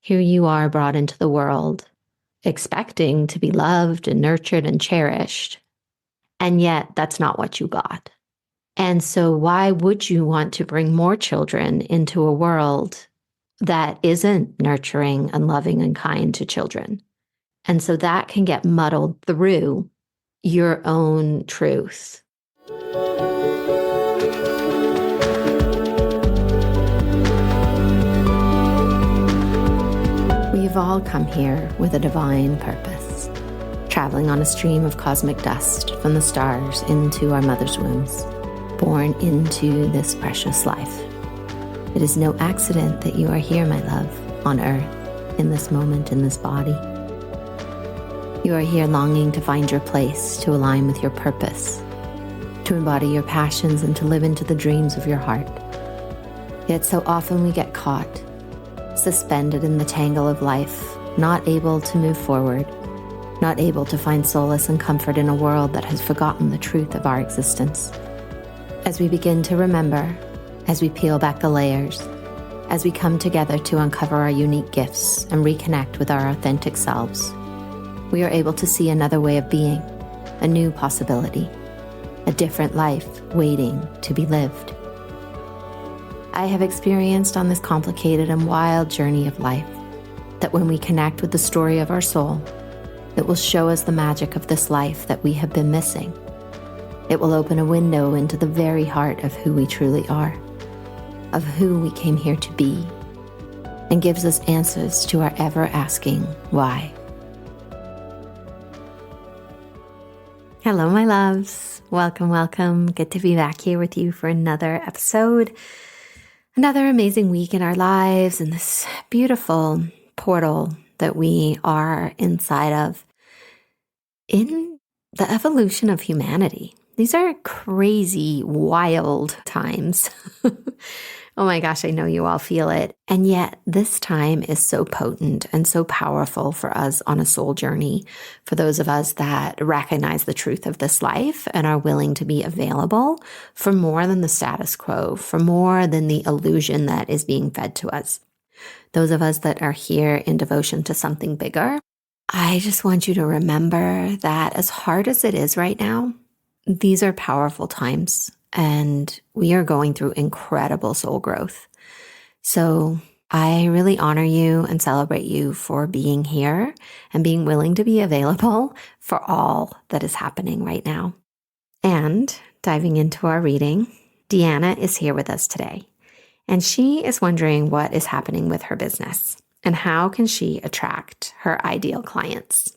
Here you are brought into the world, expecting to be loved and nurtured and cherished. And yet that's not what you got. And so why would you want to bring more children into a world that isn't nurturing and loving and kind to children? And so that can get muddled through your own truth. We've all come here with a divine purpose, traveling on a stream of cosmic dust from the stars into our mother's wombs, born into this precious life. It is no accident that you are here, my love, on earth, in this moment, in this body. You are here longing to find your place, to align with your purpose, to embody your passions and to live into the dreams of your heart. Yet so often we get caught, suspended in the tangle of life, not able to move forward, not able to find solace and comfort in a world that has forgotten the truth of our existence. As we begin to remember, as we peel back the layers, as we come together to uncover our unique gifts and reconnect with our authentic selves, we are able to see another way of being, a new possibility, a different life waiting to be lived. I have experienced on this complicated and wild journey of life that when we connect with the story of our soul, it will show us the magic of this life that we have been missing. It will open a window into the very heart of who we truly are, of who we came here to be, and gives us answers to our ever-asking why. Hello, my loves. Welcome, welcome. Good to be back here with you for another episode. Another amazing week in our lives and this beautiful portal that we are inside of in the evolution of humanity. These are crazy, wild times. Oh my gosh, I know you all feel it. And yet this time is so potent and so powerful for us on a soul journey, for those of us that recognize the truth of this life and are willing to be available for more than the status quo, for more than the illusion that is being fed to us. Those of us that are here in devotion to something bigger, I just want you to remember that as hard as it is right now, these are powerful times. And we are going through incredible soul growth. So I really honor you and celebrate you for being here and being willing to be available for all that is happening right now. And diving into our reading, Deanna is here with us today. And she is wondering what is happening with her business and how can she attract her ideal clients.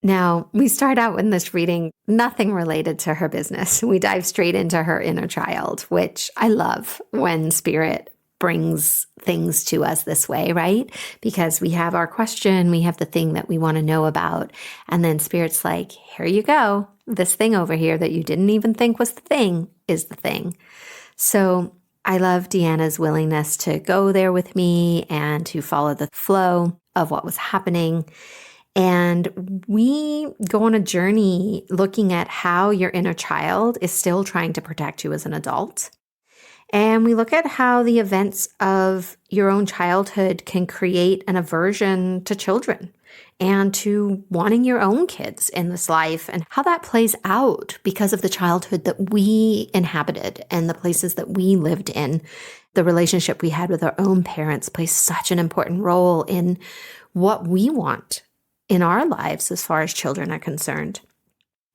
Now, we start out in this reading, nothing related to her business. We dive straight into her inner child, which I love when Spirit brings things to us this way, right? Because we have our question, we have the thing that we want to know about, and then Spirit's like, here you go. This thing over here that you didn't even think was the thing is the thing. So I love Deanna's willingness to go there with me and to follow the flow of what was happening. And we go on a journey looking at how your inner child is still trying to protect you as an adult. And we look at how the events of your own childhood can create an aversion to children and to wanting your own kids in this life and how that plays out because of the childhood that we inhabited and the places that we lived in. The relationship we had with our own parents plays such an important role in what we want in our lives as far as children are concerned.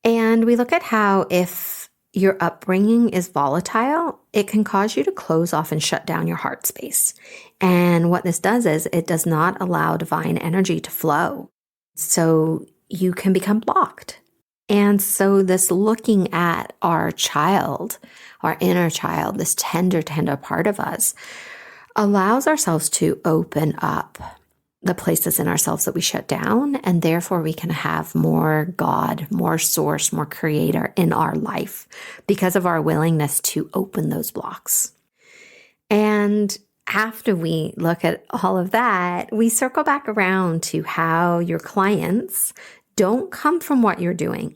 And we look at how if your upbringing is volatile, it can cause you to close off and shut down your heart space. And what this does is it does not allow divine energy to flow. So you can become blocked. And so this looking at our child, our inner child, this tender, tender part of us, allows ourselves to open up the places in ourselves that we shut down, and therefore we can have more God, more source, more creator in our life because of our willingness to open those blocks. And after we look at all of that, we circle back around to how your clients don't come from what you're doing,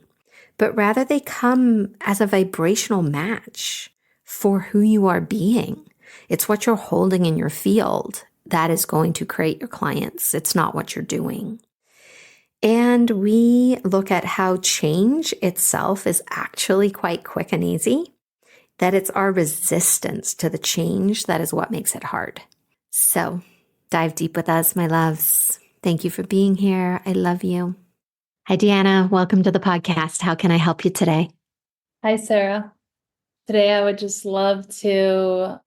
but rather they come as a vibrational match for who you are being. It's what you're holding in your field. that is going to create your clients. It's not what you're doing. And we look at how change itself is actually quite quick and easy, that it's our resistance to the change that is what makes it hard. So dive deep with us, my loves. Thank you for being here. I love you. Hi, Deanna. Welcome to the podcast. How can I help you today? Hi, Sarah. Today I would just love to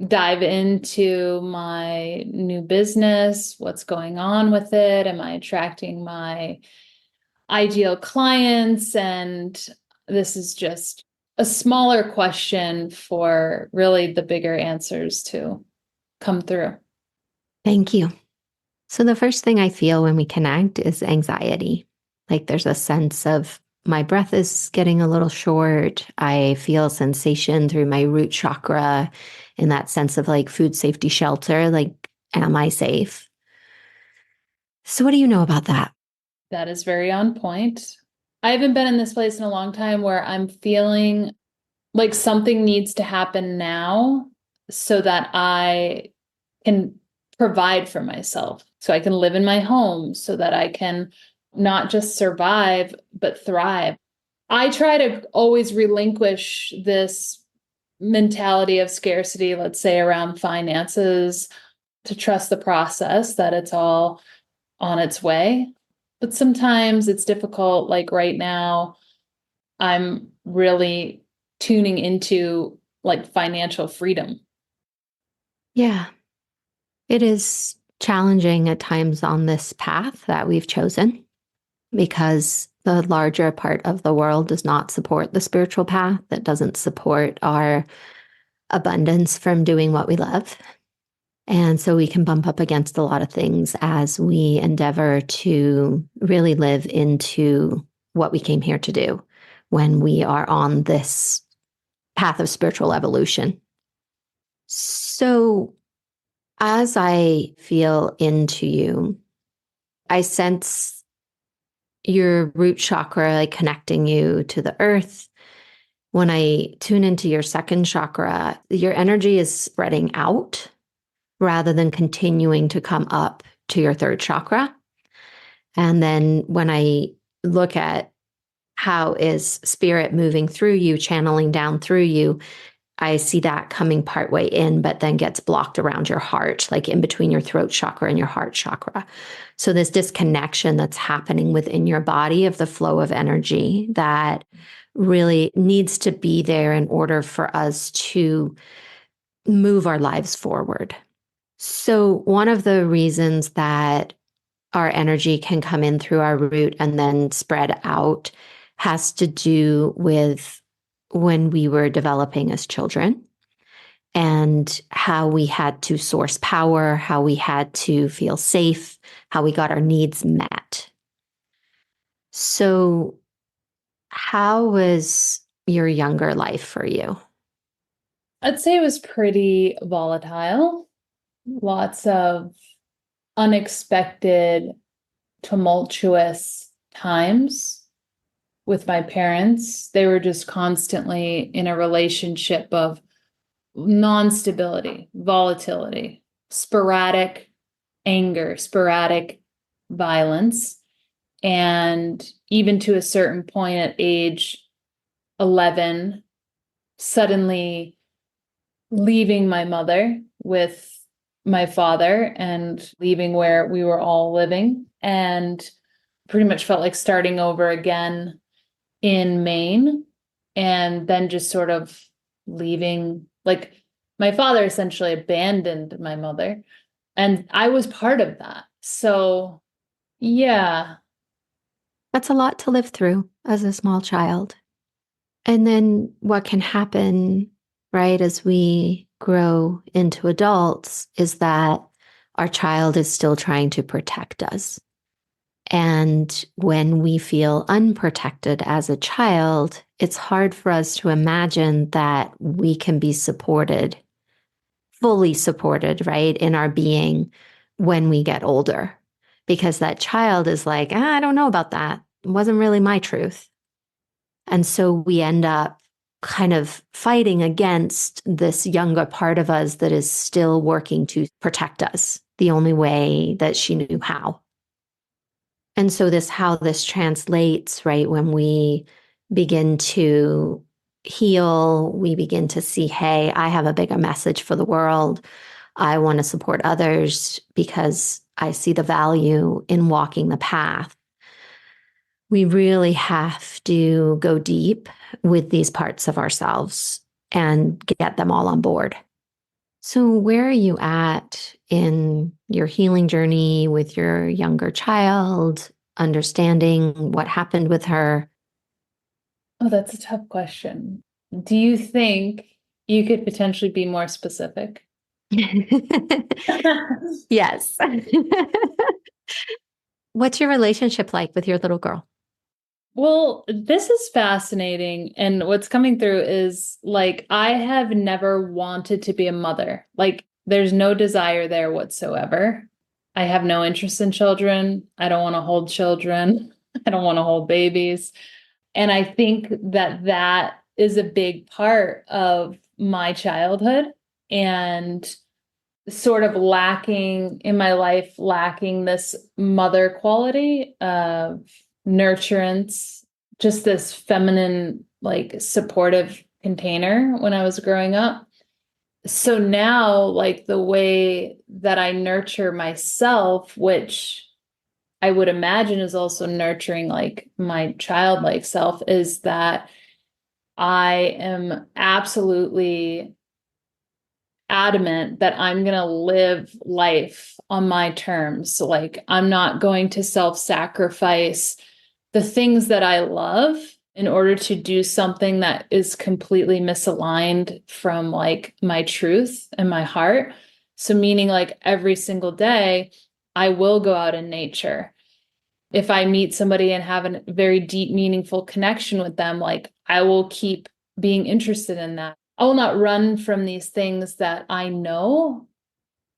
dive into my new business, what's going on with it. Am I attracting my ideal clients? And this is just a smaller question for really the bigger answers to come through. Thank you. So the first thing I feel when we connect is anxiety. Like there's a sense of my breath is getting a little short. I feel sensation through my root chakra in that sense of like food safety shelter. Like, am I safe? So what do you know about that? That is very on point. I haven't been in this place in a long time where I'm feeling like something needs to happen now so that I can provide for myself, so I can live in my home, so that I can not just survive, but thrive. I try to always relinquish this mentality of scarcity, let's say around finances, to trust the process, that it's all on its way. But sometimes it's difficult. Like right now, I'm really tuning into like financial freedom. Yeah, it is challenging at times on this path that we've chosen because the larger part of the world does not support the spiritual path, that doesn't support our abundance from doing what we love. And so we can bump up against a lot of things as we endeavor to really live into what we came here to do when we are on this path of spiritual evolution. So as I feel into you, I sense your root chakra like connecting you to the earth. When I tune into your second chakra, your energy is spreading out rather than continuing to come up to your third chakra. And then when I look at how is spirit moving through you, channeling down through you, I see that coming partway in, but then gets blocked around your heart, like in between your throat chakra and your heart chakra. So this disconnection that's happening within your body of the flow of energy that really needs to be there in order for us to move our lives forward. So one of the reasons that our energy can come in through our root and then spread out has to do with when we were developing as children and how we had to source power, how we had to feel safe, how we got our needs met. So, how was your younger life for you? I'd say it was pretty volatile. Lots of unexpected, tumultuous times with my parents. They were just constantly in a relationship of non-stability, volatility, sporadic anger, sporadic violence. And even to a certain point at age 11, suddenly leaving my mother with my father and leaving where we were all living, and pretty much felt like starting over again in Maine, and then just sort of leaving. Like my father essentially abandoned my mother, and I was part of that. So yeah. That's a lot to live through as a small child. And then what can happen, right, as we grow into adults is that our child is still trying to protect us. And when we feel unprotected as a child, it's hard for us to imagine that we can be supported, fully supported, right, in our being when we get older. Because that child is like, I don't know about that. It wasn't really my truth. And so we end up kind of fighting against this younger part of us that is still working to protect us the only way that she knew how. And so how this translates, right? When we begin to heal, we begin to see, hey, I have a bigger message for the world. I want to support others because I see the value in walking the path. We really have to go deep with these parts of ourselves and get them all on board. So, where are you at in your healing journey with your younger child, understanding what happened with her? Oh, that's a tough question. Do you think you could potentially be more specific? Yes. What's your relationship like with your little girl? Well, this is fascinating. And what's coming through is like, I have never wanted to be a mother. Like, there's no desire there whatsoever. I have no interest in children. I don't want to hold children. I don't want to hold babies. And I think that that is a big part of my childhood and sort of lacking in my life, lacking this mother quality of nurturance, just this feminine, like supportive container when I was growing up. So now, like the way that I nurture myself, which I would imagine is also nurturing like my childlike self, is that I am absolutely adamant that I'm going to live life on my terms. So, like, I'm not going to self-sacrifice the things that I love in order to do something that is completely misaligned from like my truth and my heart. So, meaning like every single day, I will go out in nature. If I meet somebody and have a very deep, meaningful connection with them, like I will keep being interested in that. I will not run from these things that I know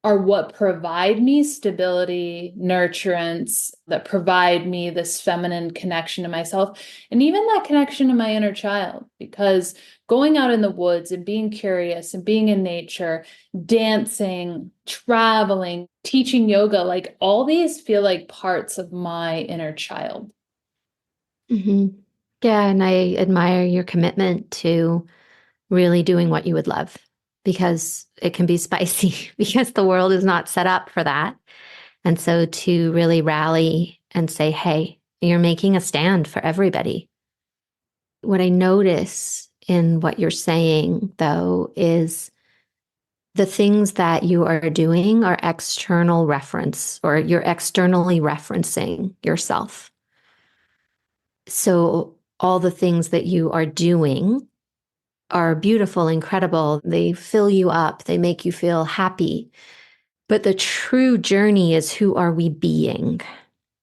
are what provide me stability, nurturance, that provide me this feminine connection to myself, and even that connection to my inner child. Because going out in the woods and being curious and being in nature, dancing, traveling, teaching yoga, like all these feel like parts of my inner child. Mm-hmm. Yeah, and I admire your commitment to really doing what you would love because it can be spicy because the world is not set up for that. And so to really rally and say, hey, you're making a stand for everybody. What I notice in what you're saying, though, is the things that you are doing are external reference, or you're externally referencing yourself. So all the things that you are doing are beautiful, incredible. They fill you up, they make you feel happy. But the true journey is, who are we being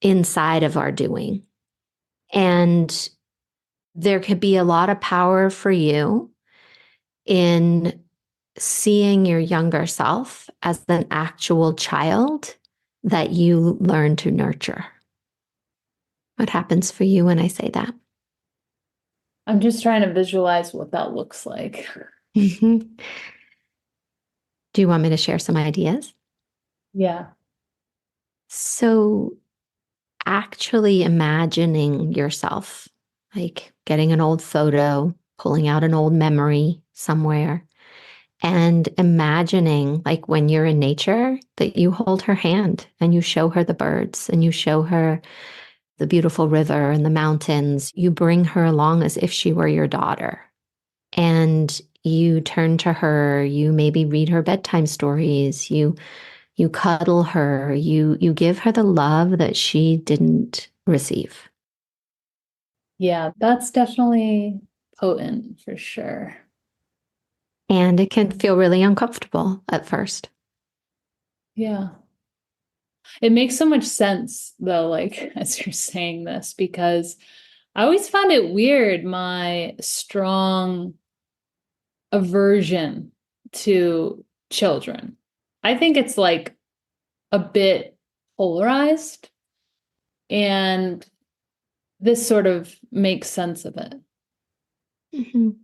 inside of our doing? And there could be a lot of power for you in seeing your younger self as an actual child that you learn to nurture. What happens for you when I say that? I'm just trying to visualize what that looks like. Mhm. Do you want me to share some ideas? Yeah. So, actually imagining yourself, like getting an old photo, pulling out an old memory somewhere, and imagining, like when you're in nature, that you hold her hand and you show her the birds and you show her the beautiful river and the mountains. You bring her along as if she were your daughter. And you turn to her, you maybe read her bedtime stories, you cuddle her, you give her the love that she didn't receive. Yeah, that's definitely potent for sure. And it can feel really uncomfortable at first. Yeah. It makes so much sense though, like as you're saying this, because I always found it weird, my strong aversion to children. I think it's like a bit polarized, and this sort of makes sense of it. Mhm.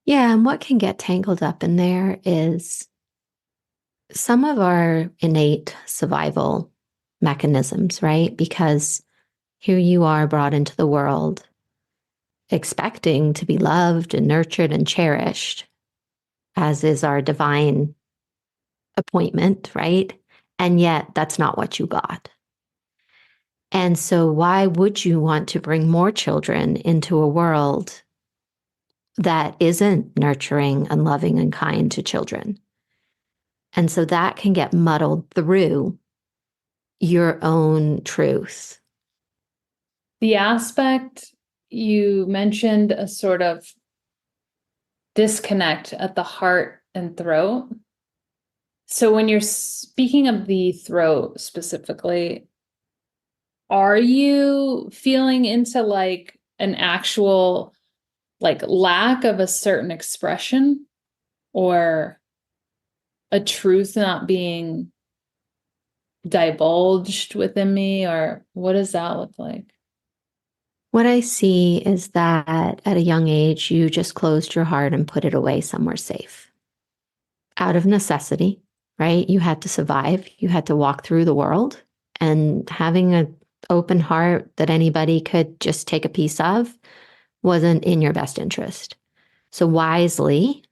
Yeah, and what can get tangled up in there is some of our innate survival mechanisms, right? Because here you are brought into the world expecting to be loved and nurtured and cherished, as is our divine appointment, right? And yet that's not what you got. And so, why would you want to bring more children into a world that isn't nurturing and loving and kind to children? And so that can get muddled through your own truth. The aspect you mentioned, a sort of disconnect at the heart and throat. So when you're speaking of the throat specifically, are you feeling into like an actual like lack of a certain expression or a truth not being divulged within me, or what does that look like? What I see is that at a young age, you just closed your heart and put it away somewhere safe out of necessity, right? You had to survive, you had to walk through the world, and having an open heart that anybody could just take a piece of wasn't in your best interest. So, wisely,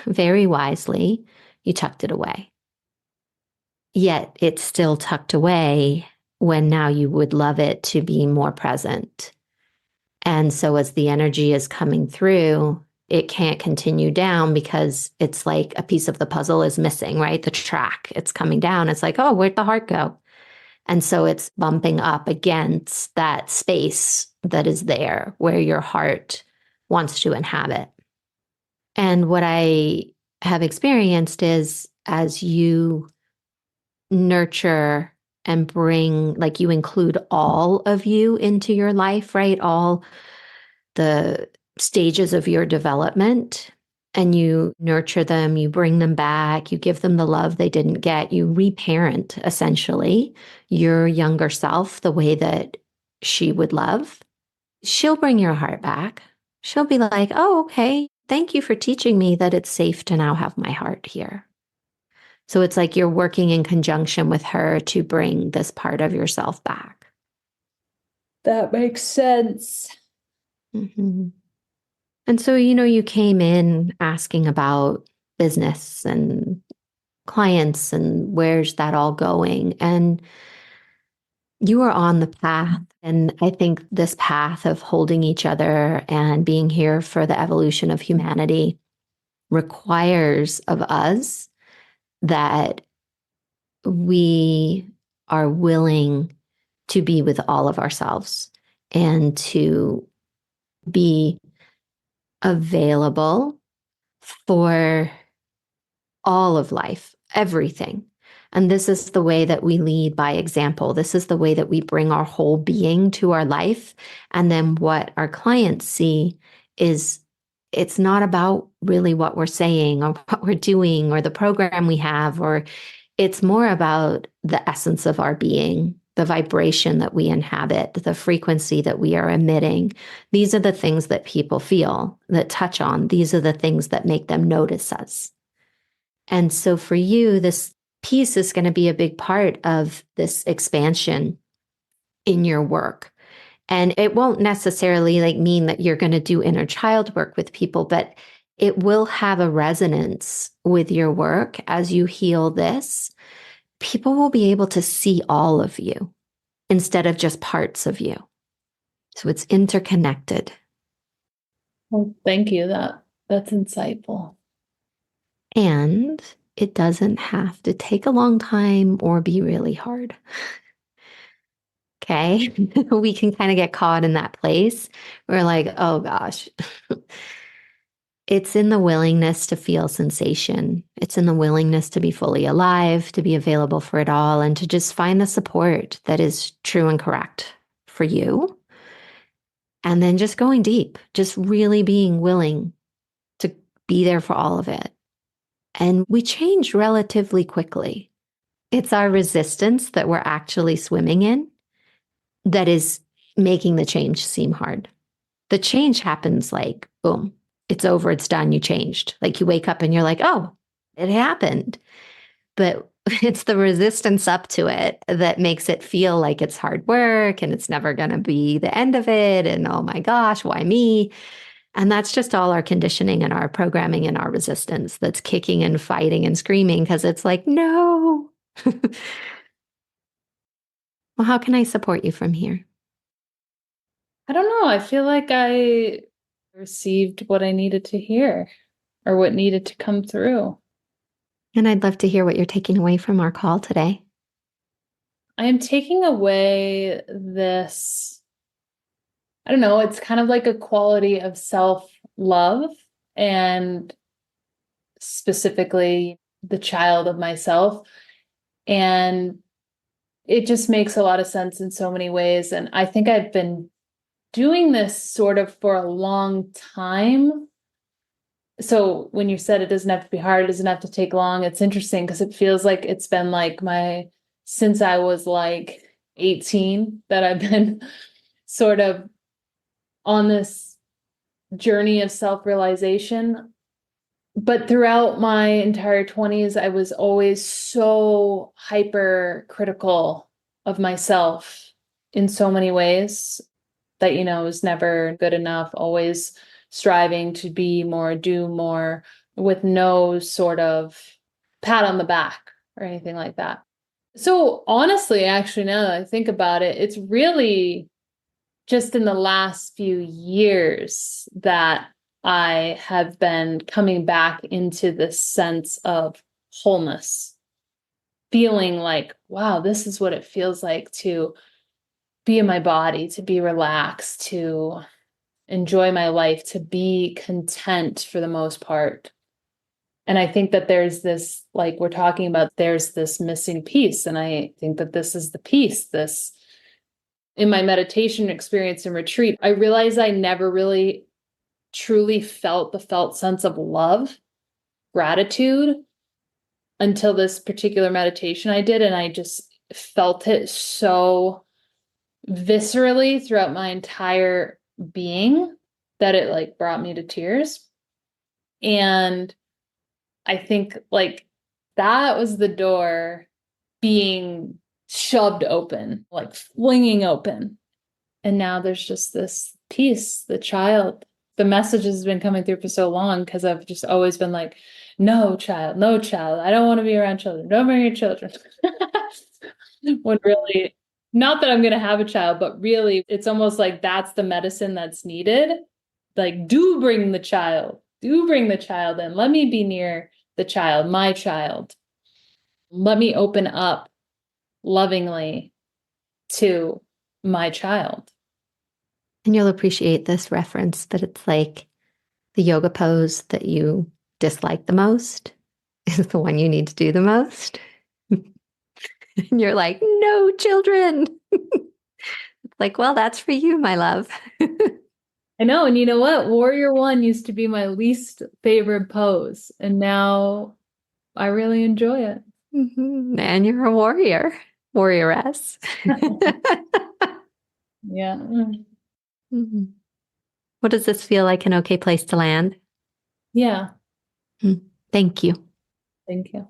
very wisely, you tucked it away. Yet it's still tucked away when now you would love it to be more present. And so as the energy is coming through, it can't continue down because it's like a piece of the puzzle is missing, right? The track, it's coming down. It's like, oh, where'd the heart go? And so it's bumping up against that space that is there where your heart wants to inhabit. And what I have experienced is as you nurture and bring, like you include all of you into your life, right? All the stages of your development, and you nurture them, you bring them back, you give them the love they didn't get, you reparent essentially your younger self the way that she would love. She'll bring your heart back. She'll be like, oh, okay, thank you for teaching me that it's safe to now have my heart here. So it's like you're working in conjunction with her to bring this part of yourself back. That makes sense. Mm-hmm. And so, you came in asking about business and clients and where's that all going. And you are on the path. And I think this path of holding each other and being here for the evolution of humanity requires of us that we are willing to be with all of ourselves and to be available for all of life, everything. And this is the way that we lead by example. This is the way that we bring our whole being to our life. And then what our clients see is it's not about really what we're saying or what we're doing or the program we have, or it's more about the essence of our being, the vibration that we inhabit, the frequency that we are emitting. These are the things that people feel, that touch on. These are the things that make them notice us. And so for you, this piece is going to be a big part of this expansion in your work. And it won't necessarily like mean that you're going to do inner child work with people, but it will have a resonance with your work as you heal this. People will be able to see all of you instead of just parts of you. So it's interconnected. Well, thank you. That's insightful. And it doesn't have to take a long time or be really hard. Okay. We can kind of get caught in that place. We're like, oh gosh. It's in the willingness to feel sensation. It's in the willingness to be fully alive, to be available for it all, and to just find the support that is true and correct for you. And then just going deep, just really being willing to be there for all of it. And we change relatively quickly. It's our resistance that we're actually swimming in that is making the change seem hard. The change happens like boom. it's over, it's done, you changed. Like you wake up and you're like, oh, it happened. But it's the resistance up to it that makes it feel like it's hard work and it's never going to be the end of it. And oh my gosh, why me? And that's just all our conditioning and our programming and our resistance that's kicking and fighting and screaming because it's like, no. Well, how can I support you from here? I don't know. I feel like I received what I needed to hear or what needed to come through. And I'd love to hear what you're taking away from our call today. I am taking away this, I don't know, it's kind of like a quality of self-love and specifically the child of myself. And it just makes a lot of sense in so many ways. And I think I've been doing this sort of for a long time. So when you said it doesn't have to be hard, it doesn't have to take long, it's interesting because it feels like it's been like since I was like 18 that I've been sort of on this journey of self-realization. But throughout my entire 20s, I was always so hyper critical of myself in so many ways that, was never good enough, always striving to be more, do more, with no sort of pat on the back or anything like that. So honestly, actually, now that I think about it, it's really just in the last few years that I have been coming back into this sense of wholeness, feeling like, wow, this is what it feels like to be in my body, to be relaxed, to enjoy my life, to be content for the most part. And I think that there's this, like we're talking about, there's this missing piece. And I think that this is the piece, this in my meditation experience and retreat, I realized I never really truly felt the felt sense of love, gratitude until this particular meditation I did. And I just felt it so viscerally throughout my entire being that it like brought me to tears. And I think like that was the door being shoved open, like flinging open. And now there's just this piece, the child. The message has been coming through for so long because I've just always been like, no child, no child. I don't want to be around children. Don't bring your children. When really, not that I'm going to have a child, but really it's almost like that's the medicine that's needed. Like, do bring the child, in. Let me be near the child, my child. Let me open up lovingly to my child. And you'll appreciate this reference, but it's like the yoga pose that you dislike the most is the one you need to do the most. And you're like, no, children. Like, well, that's for you, my love. I know. And you know what? Warrior One used to be my least favorite pose. And now I really enjoy it. Mm-hmm. And you're a warrioress. Yeah. Mm-hmm. What does this feel like an okay place to land? Yeah. Thank you. Thank you.